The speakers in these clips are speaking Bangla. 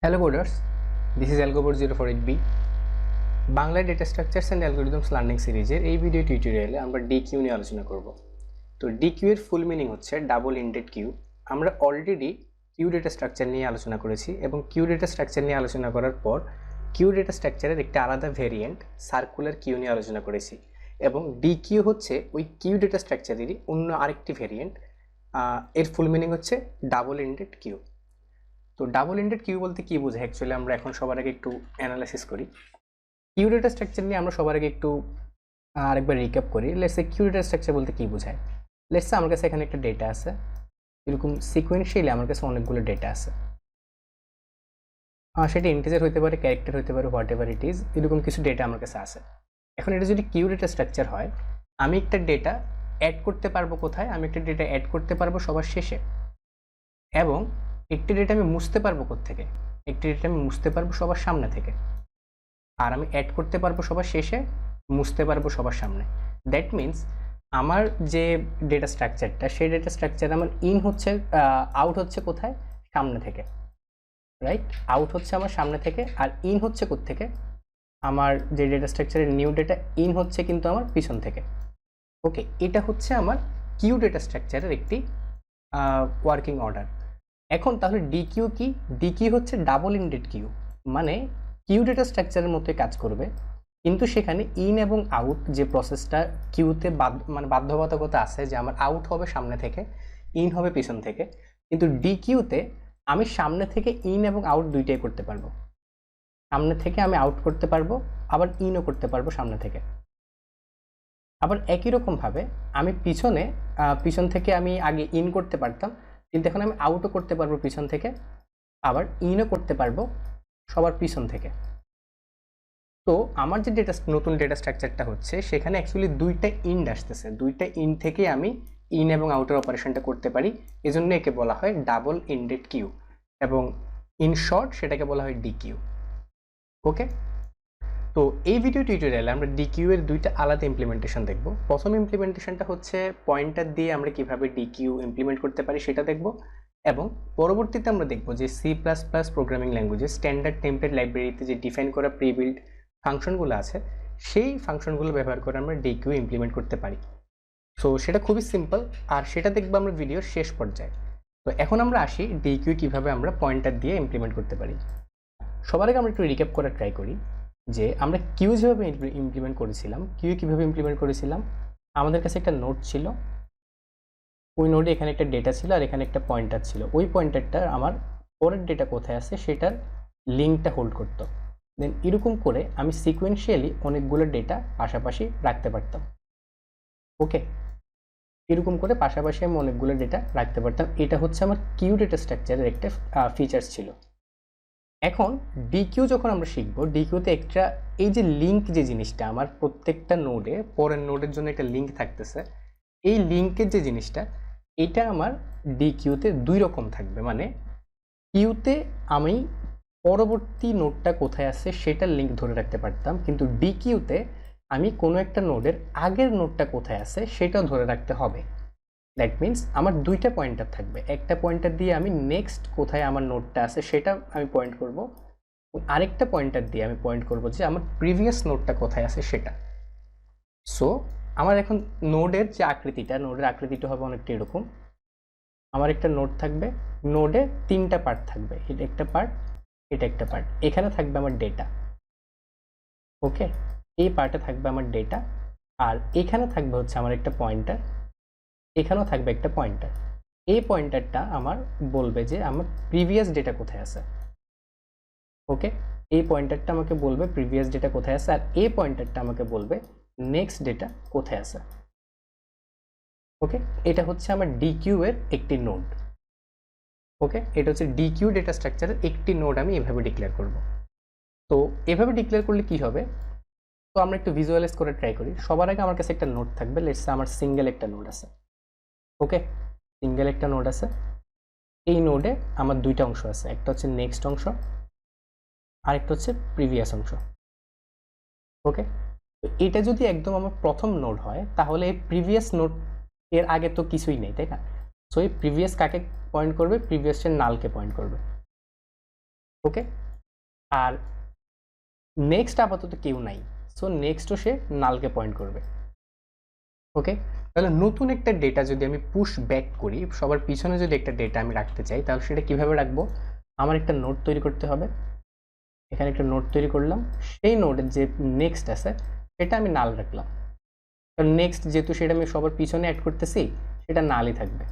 Hello coders, this is AlgoBoard 048B Bangla data structures and algorithms learning সিরিজের এই ভিডিও টিউটোরিয়ালে আমরা ডিকিউ নিয়ে আলোচনা করব। তো ডিকিউ এর ফুল মিনিং হচ্ছে ডাবল ইন্ডেড কিউ। আমরা অলরেডি কিউ ডেটা স্ট্রাকচার নিয়ে আলোচনা করেছি এবং কিউ ডেটা স্ট্রাকচার নিয়ে আলোচনা করার পর কিউ ডেটা স্ট্রাকচারের একটা আলাদা ভেরিয়েন্ট সার্কুলার কিউ নিয়ে আলোচনা করেছি এবং ডিকিউ হচ্ছে ওই কিউ ডেটা স্ট্রাকচারেরই অন্য আরেকটি ভেরিয়েন্ট। এর ফুল মিনিং হচ্ছে ডাবল ইন্ডেড কিউ। তো ডাবল ইন্ডেড কিউ বলতে কি বোঝায় অ্যাকচুয়ালি আমরা এখন সবার আগে একটু অ্যানালাইসিস করি। কিউ ডেটা স্ট্রাকচার নিয়ে আমরা সবার আগে একটু আরেকবার রিক্যাপ করি। Let's say queue data structure বলতে কি বোঝায়। লেটস সে আমার কাছে এখানে একটা ডেটা আছে, এরকম সিকোয়েন্সিয়ালি আমার কাছে অনেকগুলো ডেটা আছে, সেটা ইন্টিজার হতে পারে, ক্যারেক্টার হতে পারে, হোয়াট এভার ইট ইজ, এরকম কিছু ডেটা আমার কাছে আছে। এখন এটা যদি কিউ ডেটা স্ট্রাকচার হয়, আমি একটা ডেটা অ্যাড করতে পারবো কোথায়? আমি একটা ডেটা অ্যাড করতে পারবো সবার শেষে, এবং একটি ডেটা আমি মুছতে পারবো কোত্থেকে? একটি ডেটা আমি মুছতে পারবো সবার সামনে থেকে, আর আমি অ্যাড করতে পারবো সবার শেষে, মুছতে পারবো সবার সামনে। দ্যাট মিনস আমার যে ডেটা স্ট্রাকচারটা, সেই ডেটা স্ট্রাকচার আমার ইন হচ্ছে, আউট হচ্ছে কোথায়? সামনে থেকে, রাইট? আউট হচ্ছে আমার সামনে থেকে, আর ইন হচ্ছে কোত্থেকে? আমার যে ডেটা স্ট্রাকচারের নিউ ডেটা ইন হচ্ছে কিন্তু আমার পিছন থেকে। ওকে, এটা হচ্ছে আমার কিউ ডেটা স্ট্রাকচারের একটি ওয়ার্কিং অর্ডার। এখন তাহলে ডিকিউ কি? ডিকিউ হচ্ছে ডাবল ইন্ডেড কিউ, মানে কিউ ডেটা স্ট্রাকচারের মতোই কাজ করবে, কিন্তু সেখানে ইন এবং আউট যে প্রসেসটা কিউতে মানে বাধ্যবাধকতা আছে যে আমার আউট হবে সামনে থেকে, ইন হবে পিছন থেকে, কিন্তু ডিকিউতে আমি সামনে থেকে ইন এবং আউট দুইটাই করতে পারবো। সামনে থেকে আমি আউট করতে পারবো, আবার ইনও করতে পারবো সামনে থেকে। আবার একই রকমভাবে আমি পিছন থেকে আমি আগে ইন করতে পারতাম, কিন্তু এখন আমি আউটও করতে পারবো পিছন থেকে, আবার ইনও করতে পারবো সবার পিছন থেকে। তো আমার যে নতুন ডেটা স্ট্রাকচারটা হচ্ছে, সেখানে অ্যাকচুয়ালি দুইটা ইন্ড আসতেছে, দুইটা ইন্ড থেকে আমি ইন এবং আউটের অপারেশনটা করতে পারি। এজন্য একে বলা হয় ডাবল ইন্ডেড কিউ, এবং ইন শর্ট সেটাকে বলা হয় ডিকিউ। ওকে, তো এই ভিডিও টিউটোরিয়ালে আমরা ডিকিউ এর দুইটা আলাদা ইমপ্লিমেন্টেশন দেখব। প্রথম ইমপ্লিমেন্টেশনটা হচ্ছে পয়েন্টার দিয়ে আমরা কিভাবে ডিকিউ ইমপ্লিমেন্ট করতে পারি সেটা দেখব, এবং পরবর্তীতে আমরা দেখব যে C++ প্রোগ্রামিং ল্যাঙ্গুয়েজে স্ট্যান্ডার্ড টেমপ্লেট লাইব্রেরিতে যে ডিফাইন করা প্রিবিল্ড ফাংশনগুলো আছে, সেই ফাংশনগুলো ব্যবহার করে আমরা ডিকিউ ইমপ্লিমেন্ট করতে পারি। সো সেটা খুবই সিম্পল, আর সেটা দেখবো আমরা ভিডিওর শেষ পর্যায়ে। তো এখন আমরা আসি ডিকিউ কিভাবে আমরা পয়েন্টার দিয়ে ইমপ্লিমেন্ট করতে পারি। সবার আগে আমরা একটু রিক্যাপ করার ট্রাই করি যে আমরা কিউ যেভাবে ইমপ্লিমেন্ট করেছিলাম। কিউ কীভাবে ইমপ্লিমেন্ট করেছিলাম? আমাদের কাছে একটা নোড ছিল, ওই নোডে এখানে একটা ডেটা ছিল, আর এখানে একটা পয়েন্টার ছিল। ওই পয়েন্টারটা আমার পরের ডেটা কোথায় আছে সেটার লিঙ্কটা হোল্ড করতো। দেন এরকম করে আমি সিকোয়েন্সিয়ালি অনেকগুলো ডেটা পাশাপাশি রাখতে পারতাম। ওকে, এরকম করে পাশাপাশি আমি অনেকগুলো ডেটা রাখতে পারতাম। এটা হচ্ছে আমার কিউ ডেটা স্ট্রাকচারের একটা ফিচার্স ছিল। এখন ডিকিউ যখন আমরা শিখবো, ডিকিউতে একটা এই যে লিঙ্ক যে জিনিসটা, আমার প্রত্যেকটা নোডে পরের নোডের জন্য একটা লিঙ্ক থাকতেছে, এই লিঙ্কের যে জিনিসটা, এটা আমার ডিকিউতে দুই রকম থাকবে। মানে কিউতে আমি পরবর্তী নোডটা কোথায় আছে সেটার লিঙ্ক ধরে রাখতে পারতাম, কিন্তু ডিকিউতে আমি কোনো একটা নোডের আগের নোডটা কোথায় আছে সেটাও ধরে রাখতে হবে। দ্যাট মিনস আমার দুইটা পয়েন্টার থাকবে, একটা পয়েন্টার দিয়ে আমি নেক্সট কোথায় আমার নোডটা আছে সেটা আমি পয়েন্ট করব, আরেকটা পয়েন্টার দিয়ে আমি পয়েন্ট করব যে আমার প্রিভিয়াস নোডটা কোথায় আছে সেটা। সো আমার এখন নোডের যে আকৃতিটা, নোডের আকৃতিটা হবে অনেকটা এরকম। আমার একটা নোড থাকবে, নোডে তিনটা পার্ট থাকবে, এটা একটা পার্ট, এটা একটা পার্ট, এখানে থাকবে আমার ডেটা। ওকে, এই পার্টে থাকবে আমার ডেটা, আর এখানে থাকবে হচ্ছে আমার একটা পয়েন্টার, এখানেও থাকবে একটা পয়েন্টার। এই পয়েন্টারটা আমার বলবে যে আমার প্রিভিয়াস ডেটা কোথায় আছে। ওকে, এই পয়েন্টারটা আমাকে বলবে প্রিভিয়াস ডেটা কোথায় আছে, আর এই পয়েন্টারটা আমাকে বলবে নেক্সট ডেটা কোথায় আছে। ওকে, এটা হচ্ছে আমার ডিকিউ এর একটি নোড। ওকে, এটা হচ্ছে ডিকিউ ডেটা স্ট্রাকচারের একটি নোড আমি এভাবে ডিক্লেয়ার করব। তো এভাবে ডিক্লেয়ার করলে কি হবে? তো আমরা একটু ভিজুয়ালাইজ করে ট্রাই করি। সবার আগে আমার কাছে একটা নোড থাকবে, লেটস সে আমার সিঙ্গেল একটা নোড আছে। ওকে, সিঙ্গেল একটা নোড আছে। এই নোডে আমার দুইটা অংশ আছে, একটা হচ্ছে নেক্সট অংশ, আরেকটা হচ্ছে প্রিভিয়াস অংশ। ওকে, তো এটা যদি একদম আমার প্রথম নোড হয়, তাহলে এই প্রিভিয়াস নোড এর আগে তো কিছুই নেই, তাই না? সো এই প্রিভিয়াস কাকে পয়েন্ট করবে? প্রিভিয়াসের নালকে পয়েন্ট করবে। ওকে, আর নেক্সট আপাতত কেউ নাই, সো নেক্সটও সে নালকে পয়েন্ট করবে। ওকে, তাহলে নতুন একটা ডেটা যদি আমি পুশ ব্যাক করি, সবার পিছনে যদি একটা ডেটা আমি রাখতে চাই, তাহলে সেটা কিভাবে রাখবো? আমার একটা নোড তৈরি করতে হবে। এখানে একটা নোড তৈরি করলাম, সেই নোডের যে নেক্সট আছে সেটা আমি নাল রাখলাম, কারণ নেক্সট যেহেতু সেটা আমি সবার পিছনে অ্যাড করতেছি, সেটা নালই থাকবে।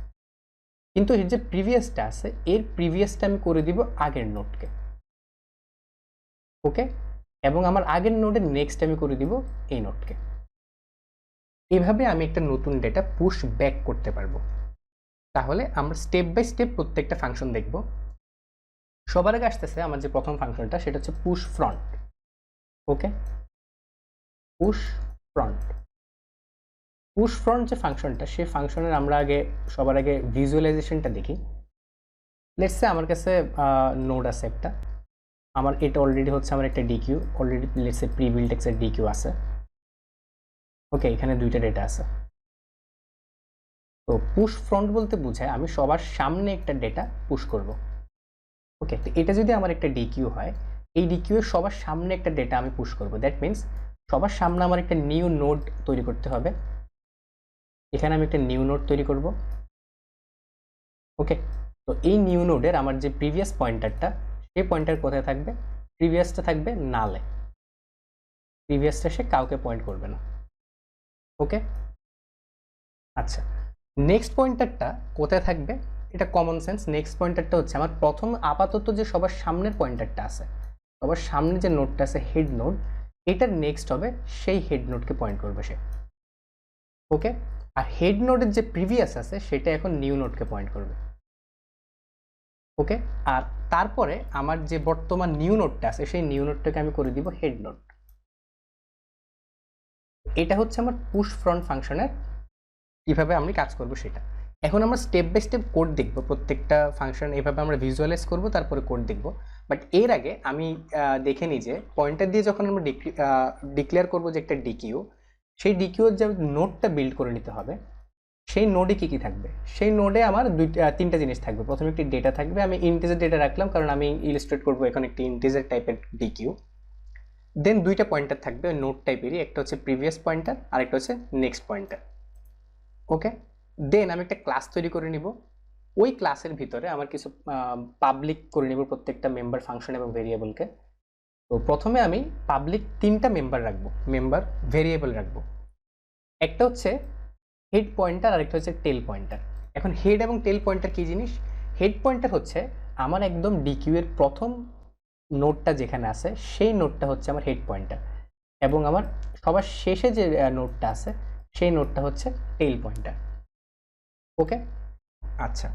কিন্তু এর যে প্রিভিয়াসটা আছে, এর প্রিভিয়াসটা আমি করে দিব আগের নোডকে। ওকে, এবং আমার আগের নোডের নেক্সট আমি করে দিব এই নোডকে। এভাবে আমি একটা নতুন ডেটা পুশ ব্যাক করতে পারবো। তাহলে আমরা স্টেপ বাই স্টেপ প্রত্যেকটা ফাংশন দেখব। সবার আগে আসতেছে আমার যে প্রথম ফাংশনটা, সেটা হচ্ছে পুশ ফ্রন্ট। ওকে, পুশ ফ্রন্ট। পুশ ফ্রন্ট যে ফাংশনটা, সেই ফাংশনের আমরা সবার আগে ভিজুয়ালাইজেশনটা দেখি। লেটস সে আমার কাছে নোড আছে একটা, আমার এটা অলরেডি হচ্ছে আমার একটা DQ, already let's say pre built এক্সের ডিকিউ আছে। ওকে, এখানে দুইটা ডেটা আছে। তো পুশ ফ্রন্ট বলতে বোঝায় আমি সবার সামনে একটা ডেটা পুশ করব। ওকে, তো এটা যদি আমার একটা ডিকিউ হয়, এই ডিকিউ এর সবার সামনে একটা ডেটা আমি পুশ করব। দ্যাট মিনস সবার সামনে আমার একটা নিউ নোড তৈরি করতে হবে। এখানে আমি একটা নিউ নোড তৈরি করব। ওকে, তো এই নিউ নোডের আমার যে প্রিভিয়াস পয়েন্টারটা, সেই পয়েন্টার কোথায় থাকবে? প্রিভিয়াসটা থাকবে নালে। প্রিভিয়াসটা সে কাউকে পয়েন্ট করবে না। ওকে, আচ্ছা, নেক্সট পয়েন্টারটা কোথায় থাকবে? এটা কমন সেন্স। নেক্সট পয়েন্টারটা হচ্ছে আমার প্রথম আপাতত যে সবার সামনের পয়েন্টারটা আছে, সবার সামনে যে নোডটা আছে হেড নোড, এটার নেক্সট হবে সেই হেড নোডকে পয়েন্ট করবে সে। ওকে, আর হেড নোডের যে প্রিভিয়াস আছে সেটা এখন নিউ নোডকে পয়েন্ট করবে। ওকে, আর তারপরে আমার যে বর্তমান নিউ নোডটা আছে, সেই নিউ নোডটাকে আমি করে দিব হেড নোড। এটা হচ্ছে আমার পুশ ফ্রন্ট ফাংশনের কিভাবে আমি কাজ করব সেটা। এখন আমরা স্টেপ বাই স্টেপ কোড দেখব, প্রত্যেকটা ফাংশন এভাবে আমরা ভিজুয়ালাইজ করব, তারপরে কোড দেখব। বাট এর আগে আমি দেখে নিই যে পয়েন্টার দিয়ে যখন আমরা ডিক্লেয়ার করব যে একটা ডিকিউ, সেই ডিকিউর যে নোডটা বিল্ড করে নিতে হবে, সেই নোডে কি কি থাকবে? সেই নোডে আমার তিনটা জিনিস থাকবে। প্রথমে একটি ডেটা থাকবে, আমি ইন্টিজার ডেটা রাখলাম কারণ আমি ইলাস্ট্রেট করব এখন একটি ইন্টিজার টাইপের ডিকিউ। দেন দুইটা পয়েন্টার থাকবে নোড টাইপেরই, একটা হচ্ছে প্রিভিয়াস পয়েন্টার আর একটা হচ্ছে নেক্সট পয়েন্টার। ওকে, দেন আমি একটা ক্লাস তৈরি করে নিব। ওই ক্লাসের ভিতরে আমার কিছু পাবলিক করে নিব প্রত্যেকটা মেম্বার ফাংশন এবং ভেরিয়েবলকে। তো প্রথমে আমি পাবলিক তিনটা মেম্বার রাখবো, মেম্বার ভেরিয়েবল রাখবো। একটা হচ্ছে হেড পয়েন্টার আর একটা হচ্ছে টেল পয়েন্টার। এখন হেড এবং টেল পয়েন্টার কি জিনিস? হেড পয়েন্টার হচ্ছে আমার একদম ডিকিউ এর প্রথম নোডটা যেখানে আছে, সেই নোডটা হচ্ছে আমার হেড পয়েন্টার, এবং আমার সবার শেষে যে নোডটা আছে, সেই নোডটা হচ্ছে টেল পয়েন্টার। ওকে, আচ্ছা,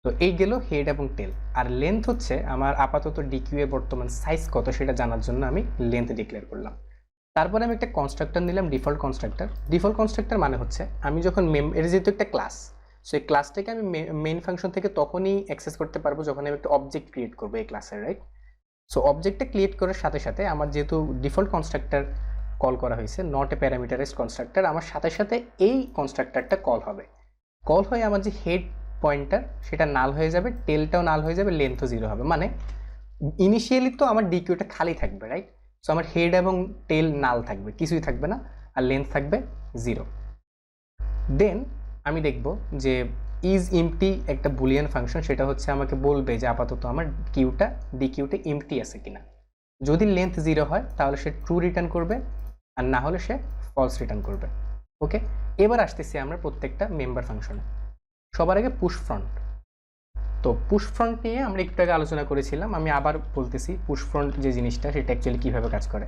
তো এই গেল হেড এবং টেল। আর লেন্থ হচ্ছে আমার আপাতত ডিকিউ এর বর্তমান সাইজ কত সেটা জানার জন্য আমি লেন্থ ডিক্লেয়ার করলাম। তারপরে আমি একটা কনস্ট্রাক্টর নিলাম, ডিফল্ট কনস্ট্রাক্টর। ডিফল্ট কনস্ট্রাক্টর মানে হচ্ছে আমি যখন এর যেহেতু একটা ক্লাস, সেই ক্লাসটাকে আমি মেইন ফাংশন থেকে তখনই অ্যাক্সেস করতে পারবো যখন আমি একটা অবজেক্ট ক্রিয়েট করবো এই ক্লাসের, রাইট? সো অবজেক্টটা ক্রিয়েট করার সাথে সাথে আমার যেহেতু ডিফল্ট কনস্ট্রাক্টর কল করা হয়েছে, নট এ প্যারামিটারাইজড কনস্ট্রাক্টর, আমার সাথে সাথে এই কনস্ট্রাক্টরটা কল হবে। কল হয়ে আমার যে হেড পয়েন্টার সেটা নাল হয়ে যাবে, টেলটাও নাল হয়ে যাবে, লেন্থও জিরো হবে। মানে ইনিশিয়ালি তো আমার ডিকিউটা খালি থাকবে, রাইট? সো আমার হেড এবং টেল নাল থাকবে, কিছুই থাকবে না, আর লেন্থ থাকবে জিরো। দেন আমি দেখব যে ইজ এমটি একটা বুলিয়ান ফাংশন, সেটা হচ্ছে আমাকে বলবে যে আপাতত আমার ডিকিউটা এমটি আছে কিনা। যদি লেন্থ জিরো হয় তাহলে সে ট্রু রিটার্ন করবে, আর না হলে সে ফলস রিটার্ন করবে। ওকে, এবার আসতেছি আমরা প্রত্যেকটা মেম্বার ফাংশনে। সবার আগে পুশ ফ্রন্ট। তো পুশ ফ্রন্ট নিয়ে আমরা একটু আগে আলোচনা করেছিলাম, আমি আবার বলতেছি পুশ ফ্রন্ট যে জিনিসটা সেটা অ্যাকচুয়ালি কীভাবে কাজ করে।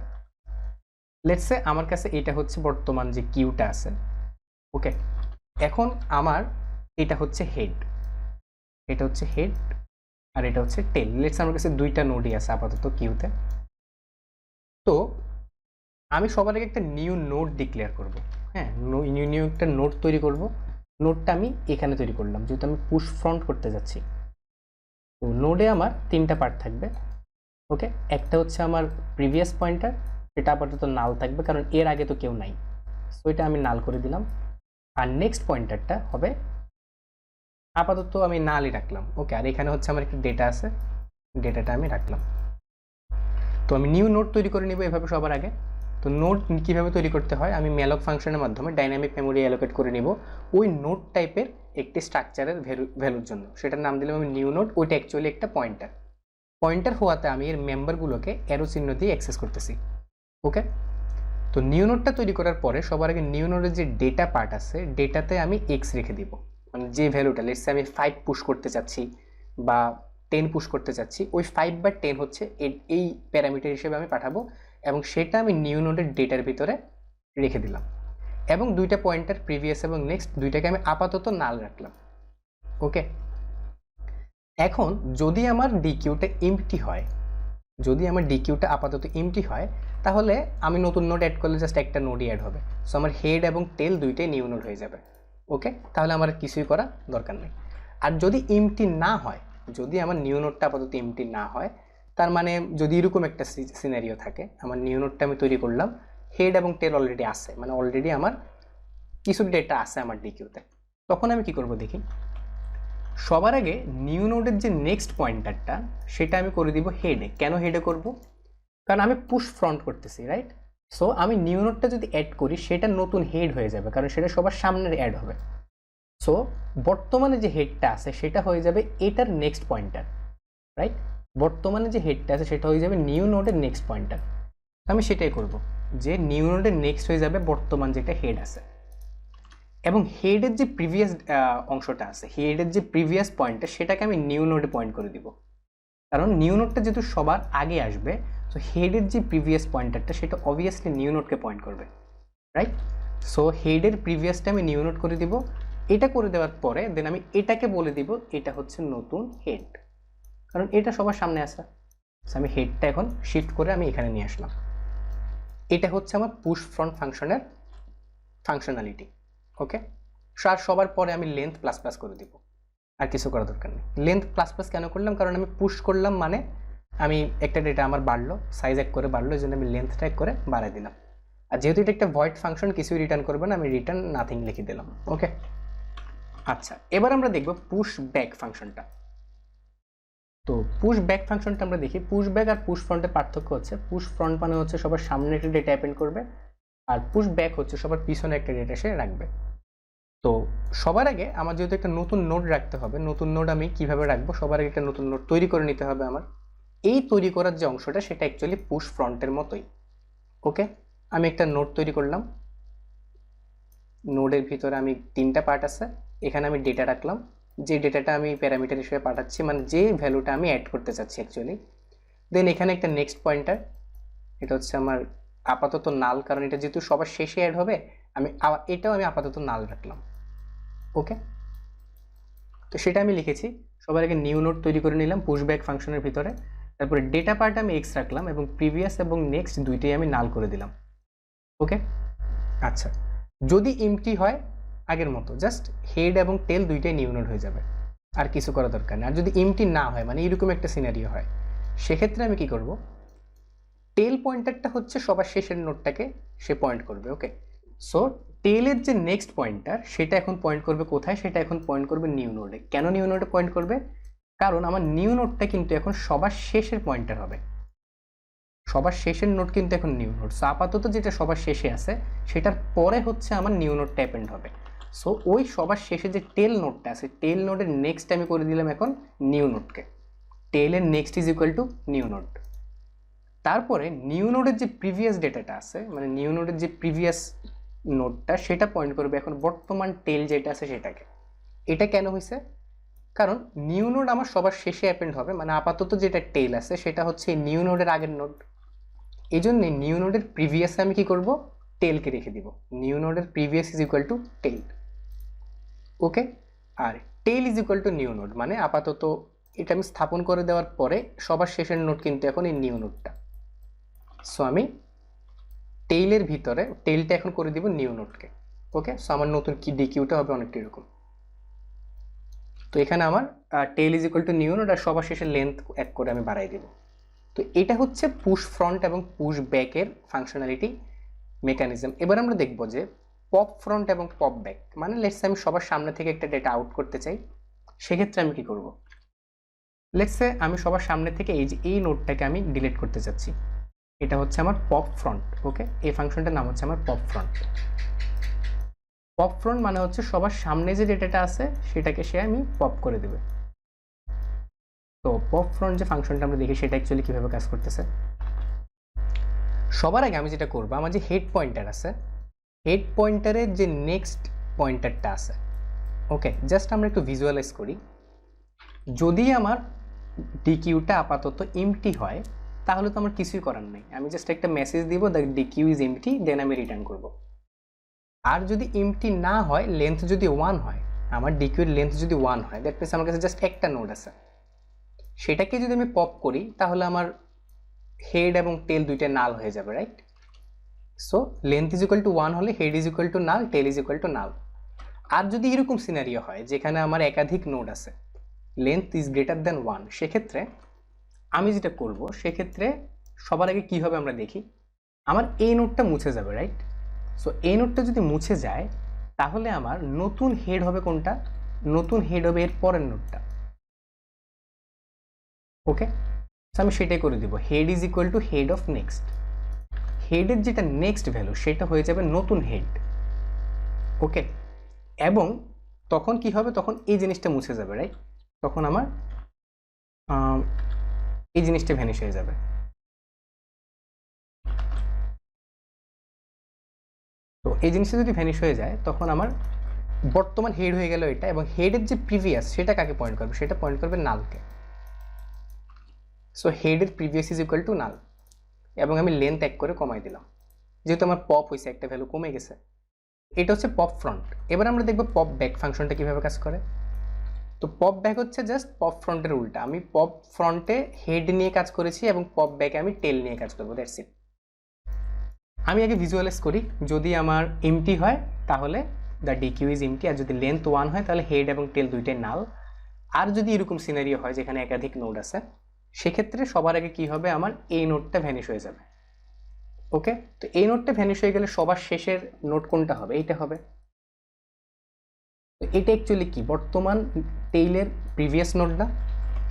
লেটস সে আমার কাছে এটা হচ্ছে বর্তমান যে কিউটা আছে। ওকে, এখন আমার এটা হচ্ছে হেড, এটা হচ্ছে হেড, আর এটা হচ্ছে টেল। লেটস আমার কাছে দুইটা নোডই আছে আপাতত কিউতে। তো আমি সবার আগে একটা নিউ নোড ডিক্লেয়ার করব। হ্যাঁ, নিউ একটা নোড তৈরি করব। নোডটা আমি এখানে তৈরি করলাম যেহেতু আমি পুশ ফ্রন্ট করতে যাচ্ছি। তো নোডে আমার তিনটা পার্ট থাকবে। ওকে, একটা হচ্ছে আমার প্রিভিয়াস পয়েন্টার, এটা আপাতত নাল থাকবে কারণ এর আগে তো কেউ নাই, সো এটা আমি নাল করে দিলাম। আর নেক্সট পয়েন্টারটা হবে আপাতত আমি নালই রাখলাম। ওকে, আর এখানে হচ্ছে আমার একটা ডেটা আছে, ডেটাটা আমি রাখলাম। তো আমি নিউ নোড তৈরি করে নিব এভাবে সবার আগে। তো নোড কীভাবে তৈরি করতে হয়, আমি ম্যালক ফাংশনের মাধ্যমে ডাইনামিক মেমোরি অ্যালোকেট করে নিব ওই নোড টাইপের একটি স্ট্রাকচারের ভ্যালুর জন্য। সেটার নাম দিলাম আমি নিউ নোড। ওইটা অ্যাকচুয়ালি একটা পয়েন্টার হওয়াতে আমি এর মেম্বারগুলোকে অ্যারো চিহ্ন দিয়ে অ্যাক্সেস করতেছি। ওকে, তো নিউ নোডটা তৈরি করার পরে সবার আগে নিউ নোডের যে ডেটা পার্ট আছে ডেটাতে আমি এক্স রেখে দিব, মানে যে ভ্যালুটা লেটসে আমি 5 পুশ করতে চাচ্ছি বা 10 পুশ করতে চাচ্ছি, ওই 5 বা 10 হচ্ছে এই প্যারামিটার হিসেবে আমি পাঠাবো এবং সেটা আমি নিউ নোডের ডেটার ভিতরে রেখে দিলাম। এবং দুইটা পয়েন্টার প্রিভিয়াস এবং নেক্সট দুইটাকে আমি আপাতত নাল রাখলাম। ওকে, এখন যদি আমার ডিকিউটা এমটি হয়, যদি আমার ডিকিউটা আপাতত এমটি হয়, তাহলে আমি নতুন নোড অ্যাড করলে জাস্ট একটা নোডই অ্যাড হবে। সো আমার হেড এবং টেল দুইটাই নিউ নোড হয়ে যাবে। ওকে, তাহলে আমার কিছুই করা দরকার নেই। আর যদি এমটি না হয়, যদি আমার নিউ নোডটা আপাতত এমটি না হয়, তার মানে যদি এরকম একটা সিনারিও থাকে, আমার নিউ নোডটা আমি তৈরি করলাম, হেড এবং টেল অলরেডি আছে, মানে অলরেডি আমার কিছু ডেটা আছে আমার ডিকিউতে, তখন আমি কি করব দেখি। সবার আগে নিউ নোডের যে নেক্সট পয়েন্টারটা সেটা আমি করে দিব হেডে। কেন হেডে করব? কারণ আমি পুশ ফ্রন্ট করতেছি, রাইট? সো আমি নিউ নোডটা যদি অ্যাড করি সেটা নতুন হেড হয়ে যাবে, কারণ সেটা সবার সামনের অ্যাড হবে। সো বর্তমানে যে হেডটা আছে সেটা হয়ে যাবে এটার নেক্সট পয়েন্টার, রাইট? বর্তমানে যে হেডটা আছে সেটা হয়ে যাবে নিউ নোডের নেক্সট পয়েন্টার। আমি সেটাই করব, যে নিউ নোডের নেক্সট হয়ে যাবে বর্তমান যেটা হেড আছে, এবং হেডের যে প্রিভিয়াস অংশটা আছে, হেডের যে প্রিভিয়াস পয়েন্টটা সেটাকে আমি নিউ নোডে পয়েন্ট করে দিব। কারণ নিউ নোডটা যেহেতু সবার আগে আসবে, সো হেডের যে প্রিভিয়াস পয়েন্টারটা সেটা অবভিয়াসলি নিউ নোডকে পয়েন্ট করবে, রাইট? সো হেডের প্রিভিয়াসটা আমি নিউ নোড করে দিব। এটা করে দেওয়ার পরে দেন আমি এটাকে বলে দিব এটা হচ্ছে নতুন হেড, কারণ এটা সবার সামনে আসে। সো আমি হেডটা এখন শিফট করে আমি এখানে নিয়ে আসলাম। এটা হচ্ছে আমার পুশ ফ্রন্ট ফাংশনের ফাংশনালিটি। ওকে, আর সবার পরে আমি লেন্থ প্লাস প্লাস করে দিব, আর কিছু করার দরকার নেই। লেন্থ প্লাস প্লাস কেন করলাম? কারণ আমি পুশ করলাম, মানে আমি একটা ডেটা আমার বাড়লো, সাইজ এক করে বাড়লো, এই জন্য আমি লেন্থটা এক করে বাড়াই দিলাম। আর যেহেতু এটা একটা ভয়েড ফাংশন, কিছুই রিটার্ন করবে না, আমি রিটার্ন নাথিং লিখে দিলাম। ওকে, আচ্ছা, এবার আমরা দেখব পুশ ব্যাক ফাংশনটা। তো পুশ ব্যাক ফাংশনটা আমরা দেখি। পুশ ব্যাক আর পুশ ফ্রন্টের পার্থক্য হচ্ছে, পুশ ফ্রন্ট মানে হচ্ছে সবার সামনে একটা ডেটা অ্যাপেন্ড করবে, আর পুশ ব্যাক হচ্ছে সবার পিছনে একটা ডেটা সে রাখবে। তো সবার আগে আমার যেহেতু একটা নতুন নোড রাখতে হবে, নতুন নোড আমি কিভাবে রাখবো? সবার আগে একটা নতুন নোড তৈরি করে নিতে হবে আমার। এই তৈরি করার যে অংশটা সেটা অ্যাকচুয়ালি পুশ ফ্রন্টের মতোই। ওকে, আমি একটা নোড তৈরি করলাম, নোডের ভিতরে আমি 3টা পার্ট আছে, এখানে আমি ডেটা রাখলাম, যে ডেটাটা আমি প্যারামিটার হিসেবে পাঠাচ্ছি, মানে যে ভ্যালুটা আমি অ্যাড করতে চাচ্ছি অ্যাকচুয়ালি। দেন এখানে একটা নেক্সট পয়েন্টার, এটা হচ্ছে আমার আপাতত নাল, কারণ এটা যেহেতু সবার শেষে অ্যাড হবে, এটাও আমি আপাতত নাল রাখলাম। ওকে, তো সেটা আমি লিখেছি। সবার আগে নিউ নোড তৈরি করে নিলাম পুশব্যাক ফাংশনের ভিতরে, তারপরে ডেটা পার্ট আমি এক্স রাখলাম এবং প্রিভিয়াস এবং নেক্সট দুইটাই আমি নাল করে দিলাম। ওকে, আচ্ছা, যদি এমটি হয় আগের মতো জাস্ট হেড এবং টেল দুইটাই নিউ নোড হয়ে যাবে, আর কিছু করা দরকার নেই। আর যদি এমটি না হয়, মানে এরকম একটা সিনারিও হয়, সেক্ষেত্রে আমি কি করব? টেল পয়েন্টারটা হচ্ছে সবার শেষের নোডটাকে সে পয়েন্ট করবে। ওকে, সো টেলের যে নেক্সট পয়েন্টার সেটা এখন পয়েন্ট করবে কোথায়? সেটা এখন পয়েন্ট করবে নিউ নোডে। কেন নিউ নোডে পয়েন্ট করবে? কারণ আমার নিউ নোডটা কিন্তু এখন সবার শেষের পয়েন্টার হবে, সবার শেষের নোড কিন্তু এখন নিউ নোড। সো আপাতত যেটা সবার শেষে আছে সেটার পরে হচ্ছে আমার নিউ নোডটা অ্যাপেন্ড হবে। সো ওই সবার শেষে যে টেল নোডটা আছে, টেল নোডের নেক্সট আমি করে দিলাম এখন নিউ নোডকে। টেলের next is equal to new node. তারপরে নিউ নোডের যে প্রিভিয়াস ডেটাটা আছে, মানে নিউ নোডের যে প্রিভিয়াস নোডটা সেটা পয়েন্ট করবে এখন বর্তমান টেল যেটা আছে সেটাকে। এটা কেন হয়েছে? কারণ নিউ নোড আমার সবার শেষে অ্যাপেন্ড হবে, মানে আপাতত যেটা টেল আছে সেটা হচ্ছে নিউ নোডের আগের নোড। এই জন্য নিউ নোডের প্রিভিয়াসে আমি কি করব? টেলকে রেখে দিব। নিউ নোডের previous is equal to tail. Okay, আর tail is equal to new node, মানে আপাতত এটা আমি স্থাপন করে দেওয়ার পরে সবার শেষের নোড কিন্তু এখন এই নিউ নোডটা। সো আমি টেইলের ভিতরে টেইলটা এখন করে দিব নিউ নোডকে। ওকে, সো আমার নতুন কি ডিকিউটা হবে অনেকটা এরকম। তো এখানে আমার tail is equal to new node, আর সবার শেষে লেন্থ এক করে আমি বাড়াই দিব। তো এটা হচ্ছে পুশ ফ্রন্ট এবং পুশ ব্যাকের ফাংশনালিটি মেকানিজম। এবার আমরা দেখব যে পপ ফ্রন্ট এবং পপ ব্যাক, মানে লেটস আমি সবার সামনে থেকে একটা ডেটা আউট করতে চাই, সেক্ষেত্রে আমি কি করব? লেটস সে আমি সবার সামনে থেকে এই যে এই নোডটাকে আমি ডিলিট করতে চাচ্ছি, এটা হচ্ছে আমার পপ ফ্রন্ট। ওকে, এই ফাংশনটার নাম হচ্ছে আমার পপ ফ্রন্ট। পপ ফ্রন্ট মানে হচ্ছে সবার সামনে যে ডেটাটা আছে সেটাকে সে আমি পপ করে দেবে। তো পপ ফ্রন্ট যে ফাংশনটা আমরা দেখি সেটা অ্যাকচুয়ালি কীভাবে কাজ করতেছে। সবার আগে আমি যেটা করবো, আমার যে হেড পয়েন্টার আছে, হেড পয়েন্টারের যে নেক্সট পয়েন্টারটা আছে, ওকে, জাস্ট আমরা একটু ভিজুয়ালাইজ করি। যদি আমার ডিকিউটা আপাতত এমটি হয় তাহলে তো আমার কিছুই করার নেই, আমি জাস্ট একটা মেসেজ দিব দ্য ডিকিউ ইজ এমটি, দেন আমি রিটার্ন করব। আর যদি এমটি না হয়, লেন্থ যদি 1 হয়, আমার ডিকিউর লেন্থ যদি 1 হয়, দ্যাট মিনস আমার কাছে জাস্ট একটা নোড আছে, সেটাকে যদি আমি পপ করি তাহলে আমার হেড এবং টেল দুইটা নাল হয়ে যাবে, right? So length is equal to 1 হলে head is equal to null, tail is equal to null. আর যদি এরকম সিনারিও হয় যেখানে আমার একাধিক নোড আছে, লেন্থ ইজ গ্রেটার দেন 1, সেক্ষেত্রে আমি যেটা করব, সেক্ষেত্রে সবার আগে কী হবে আমরা দেখি, আমার এই নোডটা মুছে যাবে, রাইট? সো এই নোডটা যদি মুছে যায় তাহলে আমার নতুন হেড হবে কোনটা? নতুন হেড হবে এর পরের নোডটা। ওকে, সো আমি সেটাই করে দিব, head is equal to head of next. হেডের যেটা নেক্সট ভ্যালু সেটা হয়ে যাবে নতুন হেড। ওকে, এবং তখন কি হবে, তখন এই জিনিসটা মুছে যাবে, রাইট? তখন আমার এই জিনিসটা ভ্যানিশ হয়ে যাবে। তো এই জিনিসটা যদি ভ্যানিশ হয়ে যায় তখন আমার বর্তমান হেড হয়ে গেল এটা, এবং হেডের যে প্রিভিয়াস সেটা কাকে পয়েন্ট করবে, সেটা পয়েন্ট করবে নালকে। সো হেডের previous is equal to null, এবং আমি লেন্থ এক করে কমাই দিলাম যেহেতু আমার পপ হয়েছে, একটা ভ্যালু কমে গেছে। এটা হচ্ছে পপ ফ্রন্ট। এবার আমরা দেখব পপ ব্যাক ফাংশনটা কীভাবে কাজ করে। তো পপ ব্যাক হচ্ছে জাস্ট পপ ফ্রন্টের উল্টা। আমি পপ ফ্রন্টে হেড নিয়ে কাজ করেছি এবং পপ ব্যাকে আমি টেল নিয়ে কাজ করবো, দ্যাটস ইট। আমি আগে ভিজুয়ালাইজ করি, যদি আমার এমটি হয় তাহলে দ্য ডিকিউ ইজ এমটি, আর যদি লেন্থ 1 হয় তাহলে হেড এবং টেল দুইটাই নাল। আর যদি এরকম সিনারিও হয় যেখানে একাধিক নোড আছে, সেক্ষেত্রে সবার আগে কি হবে, আমার এই নোডটা ভ্যানিশ হয়ে যাবে। ওকে, তো এই নোডটা ভ্যানিশ হয়ে গেলে সবার শেষের নোড কোনটা হবে? এইটা হবে। তো এটা অ্যাকচুয়ালি কি, বর্তমান টেইলের প্রিভিয়াস নোড না?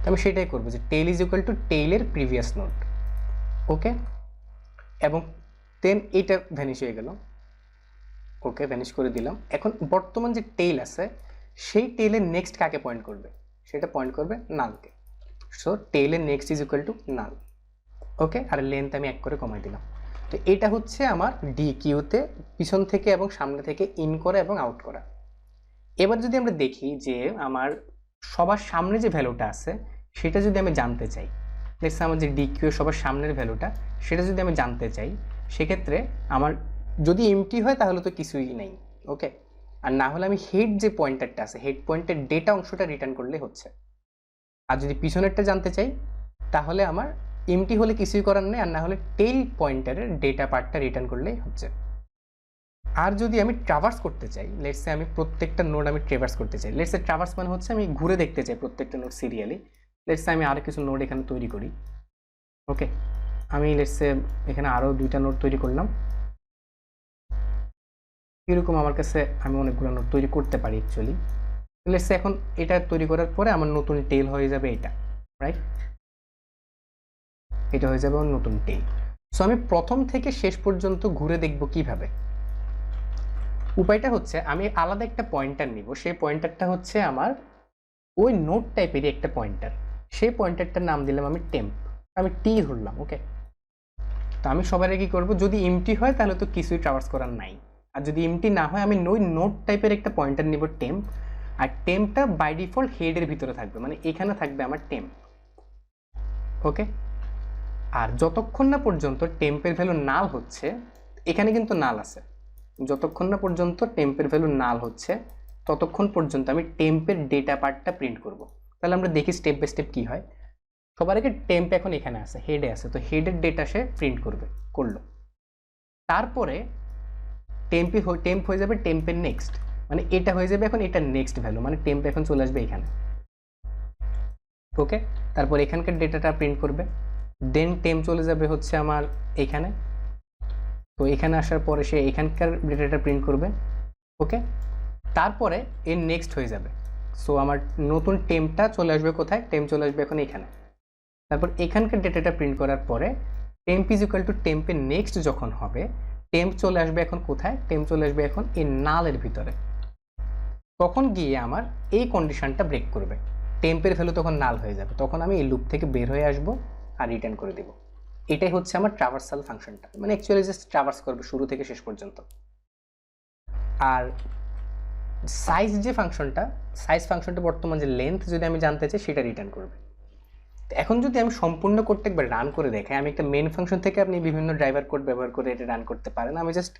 তো আমি সেটাই করবো যে টেইল ইজ ইকুয়াল টু টেইলের প্রিভিয়াস নোড। ওকে, এবং দেন এইটা ভ্যানিশ হয়ে গেল। ওকে, ভ্যানিশ করে দিলাম। এখন বর্তমান যে টেইল আছে সেই টেইলের নেক্সট কাকে পয়েন্ট করবে? সেটা পয়েন্ট করবে নালকে। সো টেইলের next is equal to null. Okay, আর লেন্থ আমি এক করে কমাই দিলাম। তো এটা হচ্ছে আমার ডি কিউতে পিছন থেকে এবং সামনে থেকে ইন করা এবং আউট করা। এবার যদি আমরা দেখি যে আমার সবার সামনে যে ভ্যালুটা আছে সেটা যদি আমি জানতে চাই, দেখছি আমার যে ডি কিউ সবার সামনের ভ্যালুটা সেটা যদি আমি জানতে চাই, সেক্ষেত্রে আমার যদি এমটি হয় তাহলে তো কিছুই নেই। ওকে, আর না হলে আমি হেড যে পয়েন্টারটা আছে, হেড পয়েন্টের ডেটা অংশটা রিটার্ন করলে হচ্ছে। আর যদি পিছনেরটা জানতে চাই তাহলে আমার এমটি হলে কিছুই করার নেই, আর না হলে টেইল পয়েন্টারের ডেটা পার্টটা রিটার্ন করলেই হচ্ছে। আর যদি আমি ট্রাভার্স করতে চাই, লেটস সে আমি প্রত্যেকটা নোড আমি ট্রাভার্স করতে চাই, লেটস সে ট্রাভার্স মানে হচ্ছে আমি ঘুরে দেখতে চাই প্রত্যেকটা নোড সিরিয়ালি। লেটস সে আমি আরও কিছু নোড এখানে তৈরি করি। ওকে, আমি লেটস সে এখানে আরও 2টা নোড তৈরি করলাম। এরকম আমার কাছে আমি অনেকগুলো নোড তৈরি করতে পারি অ্যাকচুয়ালি। লেটস সে এখন এটা তৈরি করার পরে আমার নতুন টেল হয়ে যাবে এটা, রাইট? এটা হয়ে যাবে আমার নতুন টেল। সো আমি প্রথম থেকে শেষ পর্যন্ত ঘুরে দেখব কিভাবে। উপায়টা হচ্ছে আমি আলাদা একটা পয়েন্টার নিব, সেই পয়েন্টারটা হচ্ছে আমার ওই নোড টাইপেরই একটা পয়েন্টার। সেই পয়েন্টারটার নাম দিলাম আমি টেম্প, আমি টি ধরলাম। ওকে, তো আমি সবার আগে কি করবো, যদি এমটি হয় তাহলে তো কিছুই ট্রাভার্স করার নাই, আর যদি এমটি না হয় আমি ওই নোড টাইপের একটা পয়েন্টার নিব টেম্প, আর টেম্পটা বাই ডিফল্ট হেডের ভিতরে থাকবে, মানে এখানে থাকবে আমার টেম্প। ওকে, আর যতক্ষণ না পর্যন্ত টেম্পের ভ্যালু নাল হচ্ছে, এখানে কিন্তু নাল আছে, যতক্ষণ না পর্যন্ত টেম্পের ভ্যালু নাল হচ্ছে ততক্ষণ পর্যন্ত আমি টেম্পের ডেটা পার্টটা প্রিন্ট করব। তাহলে আমরা দেখি স্টেপ বাই স্টেপ কি হয়। সবার আগে টেম্প এখন এখানে আছে, হেডে আছে, তো হেডের ডেটা সে প্রিন্ট করলো। তারপরে টেম্প হয়ে যাবে টেম্পের নেক্সট, মানে এটা হয়ে যাবে এখন এটার নেক্সট ভ্যালু, মানে টেম্প এখন চলে আসবে এখানে। ওকে, তারপর এখানকার ডেটাটা প্রিন্ট করবে, দেন টেম্প চলে যাবে হচ্ছে আমার এখানে, তো এখানে আসার পরে সে এখানকার ডেটাটা প্রিন্ট করবে। ওকে, তারপরে এর নেক্সট হয়ে যাবে, সো আমার নতুন টেম্পটা চলে আসবে কোথায়, টেম্প চলে আসবে এখন এখানে। তারপর এখানকার ডেটাটা প্রিন্ট করার পরে টেম্প ইজ ইকুয়াল টু টেম্পের নেক্সট যখন হবে, টেম্প চলে আসবে এখন কোথায়, টেম্প চলে আসবে এখন এই নালের ভিতরে। তখন গিয়ে আমার এই কন্ডিশনটা ব্রেক করবে, টেম্পের ভ্যালু তখন নাল হয়ে যাবে, তখন আমি এই লুপ থেকে বের হয়ে আসবো আর রিটার্ন করে দেব। এটাই হচ্ছে আমার ট্রাভার্সাল ফাংশনটা, মানে অ্যাকচুয়ালি জাস্ট ট্রাভার্স করবে শুরু থেকে শেষ পর্যন্ত। আর সাইজ যে ফাংশনটা, সাইজ ফাংশনটা বর্তমান যে লেন্থ যদি আমি জানতে চাই সেটা রিটার্ন করবে। এখন যদি আমি সম্পূর্ণ কোডটা একবার রান করে দেখাই, আমি একটা মেন ফাংশন থেকে আপনি বিভিন্ন ড্রাইভার কোড ব্যবহার করে এটা রান করতে পারেন, আমি জাস্ট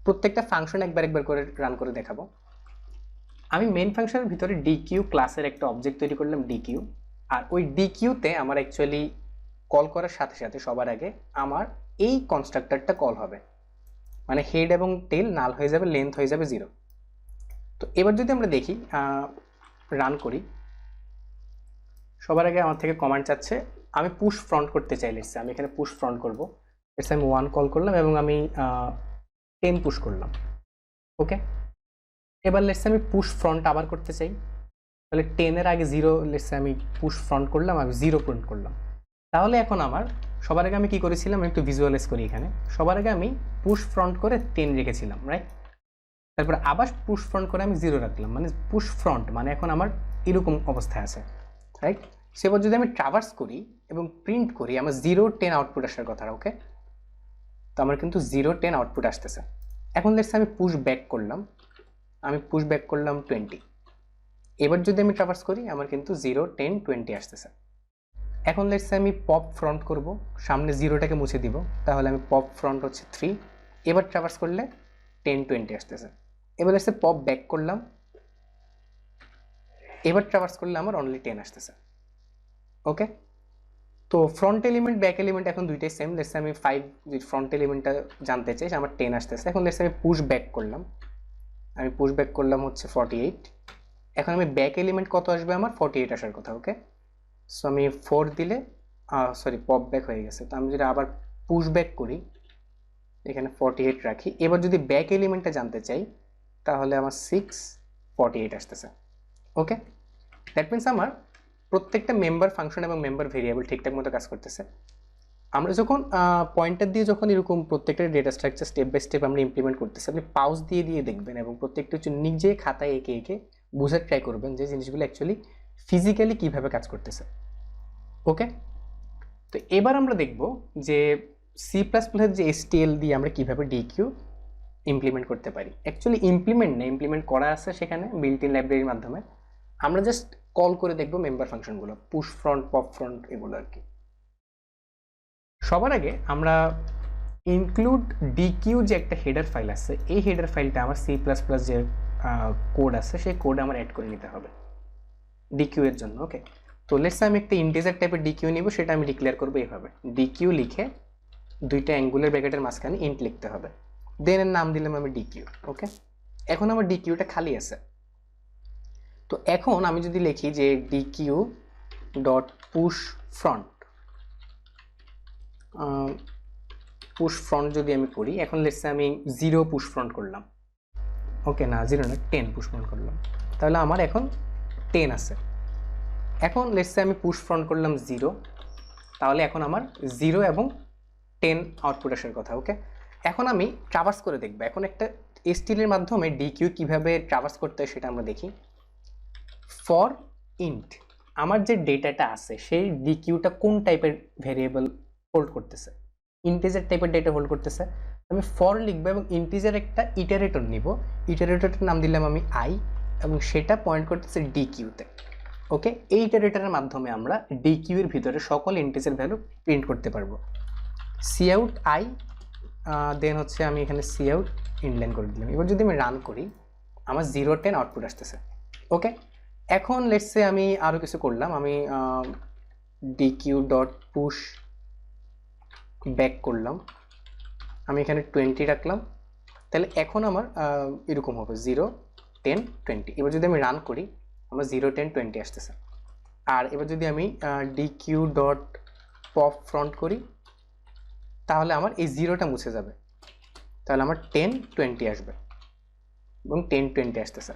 প্রত্যেকটা ফাংশন একবার একবার করে রান করে দেখাবো। আমি মেন ফাংশনের ভিতরে ডিকিউ ক্লাসের একটা অবজেক্ট তৈরি করলাম ডিকিউ, আর ওই ডিকিউতে আমার অ্যাকচুয়ালি কল করার সাথে সাথে সবার আগে আমার এই কনস্ট্রাক্টরটা কল হবে, মানে হেড এবং টেল নাল হয়ে যাবে, লেন্থ হয়ে যাবে 0। তো এবার যদি আমরা দেখি রান করি, সবার আগে আমার থেকে কমান্ড চাচ্ছে আমি পুশ ফ্রন্ট করতে চাই। লেটস আমি এখানে পুশ ফ্রন্ট করব, লেটস আমি 1 কল করলাম এবং আমি 10 পুশ করলাম। ওকে, এবার লেটস আমি পুশ ফ্রন্ট আবার করতে চাই, তাহলে 10 এর আগে 0, লেটস আমি পুশ ফ্রন্ট করলাম, আমি 0 প্রিন্ট করলাম। তাহলে এখন আমার সবার আগে আমি কি করেছিলাম, একটু ভিজুয়ালাইজ করি এখানে। সবার আগে আমি পুশ ফ্রন্ট করে 10 রেখেছিলাম, রাইট? তারপর আবার পুশ ফ্রন্ট করে আমি 0 রাখলাম, মানে পুশ ফ্রন্ট মানে এখন আমার এরকম অবস্থায় আছে, রাইট? সেবার যদি আমি ট্রাভার্স করি এবং প্রিন্ট করি, আমার 0 10 আউটপুট আসার কথা। ওকে, তো আমার কিন্তু 0 10 আউটপুট আসতেছে। এখন লেটস আমি পুশ ব্যাক করলাম, আমি পুশ ব্যাক করলাম 20। এবার যদি আমি ট্রাভার্স করি আমার কিন্তু 0 10 20 আসতেছে। এখন লেটস আমি পপ ফ্রন্ট করব, সামনে 0টাকে মুছে দিব, তাহলে আমি পপ ফ্রন্ট হচ্ছে 3। এবার ট্রাভার্স করলে 10 20 আসতেছে। এবার লেটস পপ ব্যাক করলাম, এবার ট্রাভার্স করলে আমার অনলি 10 আসতেছে। ওকে, তো ফ্রন্ট এলিমেন্ট ব্যাক এলিমেন্ট এখন দুইটাই সেম। লেটস আমি 5 যে ফ্রন্ট এলিমেন্টটা জানতে চাই, আমার 10 আসতেছে। এখন লেটস আমি পুশ ব্যাক করলাম, আমি পুশ ব্যাক করলাম হচ্ছে 48। এখন আমি ব্যাক এলিমেন্ট কত আসবে, আমার 48 আসার কথা। ওকে, সো আমি 4 দিলে সরি পপ ব্যাক হয়ে গেছে। তো আমি যদি আবার পুশ ব্যাক করি, এখানে 48 রাখি, এবার যদি ব্যাক এলিমেন্টটা জানতে চাই তাহলে আমার 6 48 আসতেছে। ওকে, দ্যাট মিনস আমার প্রত্যেকটা মেম্বার ফাংশন এবং মেম্বার ভেরিয়েবল ঠিকঠাক মতো কাজ করতেছে। আমরা যখন পয়েন্টার দিয়ে যখন এরকম প্রত্যেকটা data structure step by step আমরা ইমপ্লিমেন্ট করতেছি, আপনি পাউজ দিয়ে দিয়ে দেখবেন এবং প্রত্যেকটা হচ্ছে নিজে খাতায় এঁকে এঁকে বোঝার ট্রাই করবেন যে জিনিসগুলো অ্যাকচুয়ালি ফিজিক্যালি কীভাবে কাজ করতেছে। ওকে, তো এবার আমরা দেখব যে C++-এর যে STL দিয়ে আমরা কীভাবে ডিকিউ ইমপ্লিমেন্ট করতে পারি। অ্যাকচুয়ালি ইমপ্লিমেন্ট না, ইমপ্লিমেন্ট করা আছে সেখানে বিল্ট ইন লাইব্রেরির মাধ্যমে। আমরা জাস্ট কল করে দেখবো মেম্বার ফাংশনগুলো, পুশ ফ্রন্ট পপ ফ্রন্ট এগুলো আর কি। সবার আগে আমরা ইনক্লুড ডিকিউ যে একটা হেডার ফাইল আছে, এই হেডার ফাইলটা আমার C++ যে কোড আছে সেই কোড আমার অ্যাড করে নিতে হবে ডিকিউ এর জন্য। ওকে, তো লেটস আমি একটা ইন্টিজার টাইপের ডিকিউ নিব, সেটা আমি ডিক্লেয়ার করবো এইভাবে, ডিকিউ লিখে দুইটা অ্যাঙ্গুলার ব্র্যাকেটের মাঝখানে ইন্ট লিখতে হবে, দেন এর নাম দিলাম আমি ডিকিউ। ওকে, এখন আমার ডিকিউটা খালি আছে। তো এখন আমি যদি লিখি যে DQ dot push front, push front যদি আমি করি, এখন লেটস আমি 0 পুশ ফ্রন্ট করলাম। ওকে, না 0 না 10 পুশ ফ্রন্ট করলাম, তাহলে আমার এখন 10 আছে। এখন লেটস আমি পুশ ফ্রন্ট করলাম 0, তাহলে এখন আমার 0 এবং 10 আউটপুট আসার কথা। ওকে, এখন আমি ট্রাভার্স করে দেখব, এখন একটা STL এর মাধ্যমে ডিকিউ কিভাবে ট্রাভার্স করতে হয় সেটা আমরা দেখি। ফর ইন্ট, আমার যে ডেটাটা আছে সেই ডিকিউটা কোন টাইপের ভেরিয়েবল হোল্ড করতেছে, ইন্টিজার টাইপের ডেটা হোল্ড করতেছে। আমি ফর লিখবো এবং ইন্টিজার একটা ইটারেটর নিব, ইটারেটরটার নাম দিলাম আমি আই এবং সেটা পয়েন্ট করতেছে ডিকিউতে। ওকে, এই ইটারেটরের মাধ্যমে আমরা ডিকিউ এর ভিতরে সকল ইন্টিজার ভ্যালু প্রিন্ট করতে পারবো। সিআউট আই, দেন হচ্ছে আমি এখানে সিআউট ইনলাইন করে দিলাম। এবার যদি আমি রান করি আমার 0 10 আউটপুট আসতেছে। ওকে, এখন লেটসে আমি আরও কিছু করলাম, আমি ডিকিউ ডট পুশ ব্যাক করলাম, আমি এখানে 20 রাখলাম, তাহলে এখন আমার এরকম হবে 0 10 20। এবার যদি আমি রান করি আমার 0 10 20 আসতেছে। আর এবার যদি আমি ডিকিউ ডট পপ ফ্রন্ট করি তাহলে আমার এই 0টা মুছে যাবে, তাহলে আমার 10 20 আসবে এবং 10 20 আসতেছে।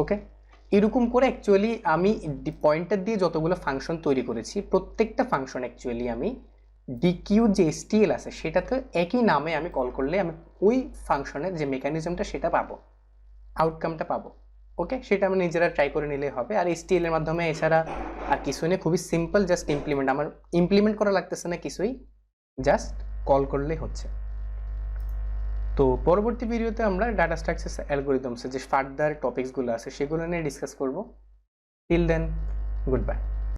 ওকে, এরকম করে অ্যাকচুয়ালি আমি পয়েন্টার দিয়ে যতগুলো ফাংশন তৈরি করেছি প্রত্যেকটা ফাংশন অ্যাকচুয়ালি আমি ডিকিউ যে এসটিএল আছে সেটাতে একই নামে আমি কল করলে আমি ওই ফাংশনের যে মেকানিজমটা সেটা পাবো, আউটকামটা পাবো। ওকে, সেটা আমি নিজেরা ট্রাই করে নিলে হবে। আর এসটিএল এর মাধ্যমে এছাড়া আর কিছু নেই, খুবই সিম্পল, জাস্ট ইমপ্লিমেন্ট, আমার ইমপ্লিমেন্ট করা লাগতেছে না কিছুই, জাস্ট কল করলেই হচ্ছে। তো পরবর্তী ভিডিওতে আমরা ডাটা স্ট্রাকচার অ্যালগোরিদমসের যে ফার্দার টপিকসগুলো আছে সেগুলো নিয়ে ডিসকাস করব। Till then, good bye.